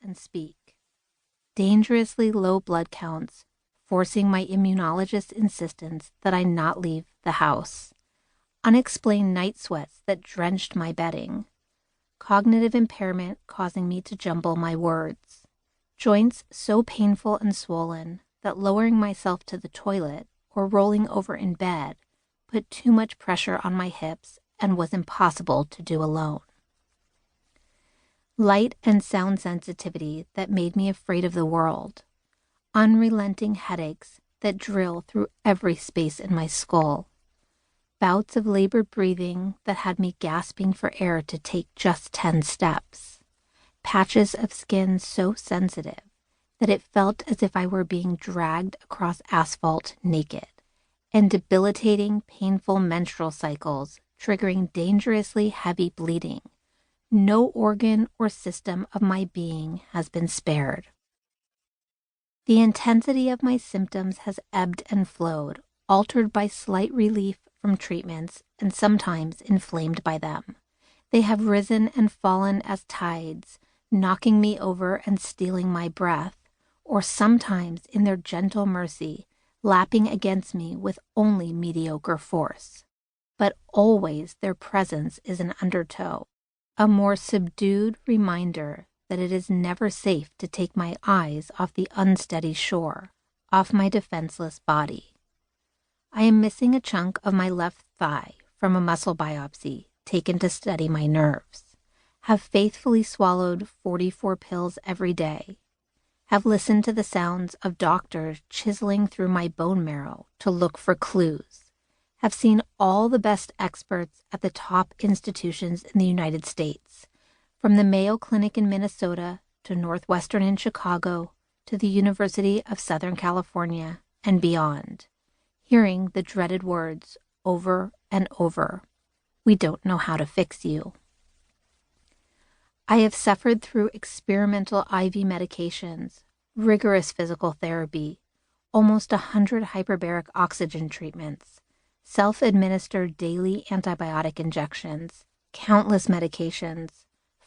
and speak. Dangerously low blood counts, forcing my immunologist's insistence that I not leave the house. Unexplained night sweats that drenched my bedding. Cognitive impairment causing me to jumble my words. Joints so painful and swollen that lowering myself to the toilet or rolling over in bed put too much pressure on my hips and was impossible to do alone. Light and sound sensitivity that made me afraid of the world. Unrelenting headaches that drill through every space in my skull. Bouts of labored breathing that had me gasping for air to take just 10 steps. Patches of skin so sensitive that it felt as if I were being dragged across asphalt naked. And debilitating, painful menstrual cycles triggering dangerously heavy bleeding. No organ or system of my being has been spared. The intensity of my symptoms has ebbed and flowed, altered by slight relief from treatments and sometimes inflamed by them. They have risen and fallen as tides, knocking me over and stealing my breath, or sometimes in their gentle mercy, lapping against me with only mediocre force. But always their presence is an undertow, a more subdued reminder that it is never safe to take my eyes off the unsteady shore, off my defenseless body. I am missing a chunk of my left thigh from a muscle biopsy taken to study my nerves, have faithfully swallowed 44 pills every day, have listened to the sounds of doctors chiseling through my bone marrow to look for clues, have seen all the best experts at the top institutions in the United States, from the Mayo Clinic in Minnesota to Northwestern in Chicago to the University of Southern California and beyond, hearing the dreaded words over and over, "We don't know how to fix you." I have suffered through experimental IV medications, rigorous physical therapy, almost 100 hyperbaric oxygen treatments, self-administered daily antibiotic injections, countless medications,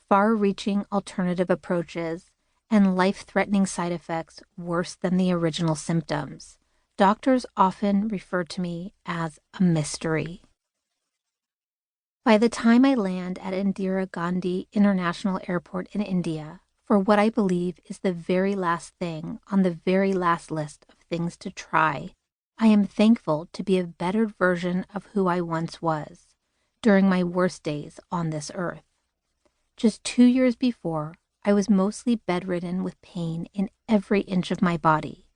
far-reaching alternative approaches, and life-threatening side effects worse than the original symptoms. Doctors often refer to me as a mystery. By the time I land at Indira Gandhi International Airport in India, for what I believe is the very last thing on the very last list of things to try, I am thankful to be a bettered version of who I once was during my worst days on this earth. Just 2 years before, I was mostly bedridden with pain in every inch of my body,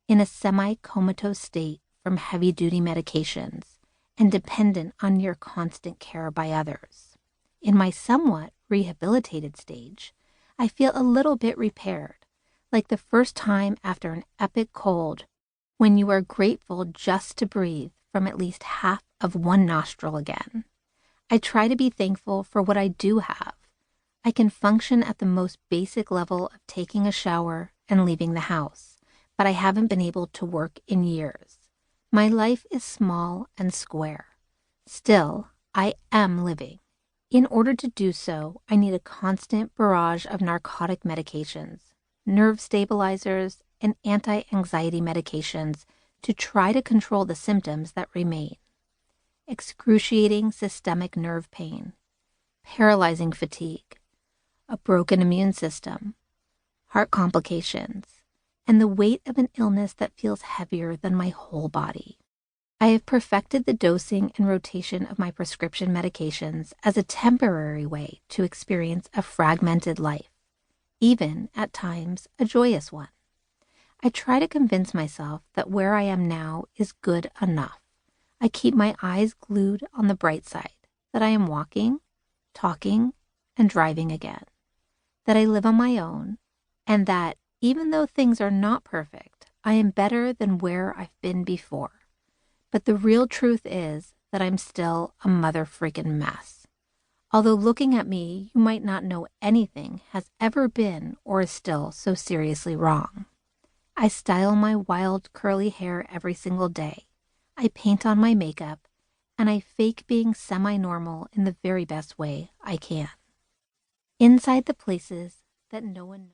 in a semi-comatose state from heavy-duty medications, and dependent on near constant care by others. In my somewhat rehabilitated stage, I feel a little bit repaired, like the first time after an epic cold, when you are grateful just to breathe from at least half of one nostril again. I try to be thankful for what I do have. I can function at the most basic level of taking a shower and leaving the house, but I haven't been able to work in years. My life is small and square. Still, I am living. In order to do so, I need a constant barrage of narcotic medications, nerve stabilizers, and anti-anxiety medications to try to control the symptoms that remain. Excruciating systemic nerve pain, paralyzing fatigue, a broken immune system, heart complications, and the weight of an illness that feels heavier than my whole body. I have perfected the dosing and rotation of my prescription medications as a temporary way to experience a fragmented life, even at times a joyous one. I try to convince myself that where I am now is good enough. I keep my eyes glued on the bright side, that I am walking, talking, and driving again, that I live on my own, and that, even though things are not perfect, I am better than where I've been before. But the real truth is that I'm still a mother-freaking mess. Although looking at me, you might not know anything has ever been or is still so seriously wrong. I style my wild curly hair every single day. I paint on my makeup, and I fake being semi-normal in the very best way I can. Inside the places that no one knows.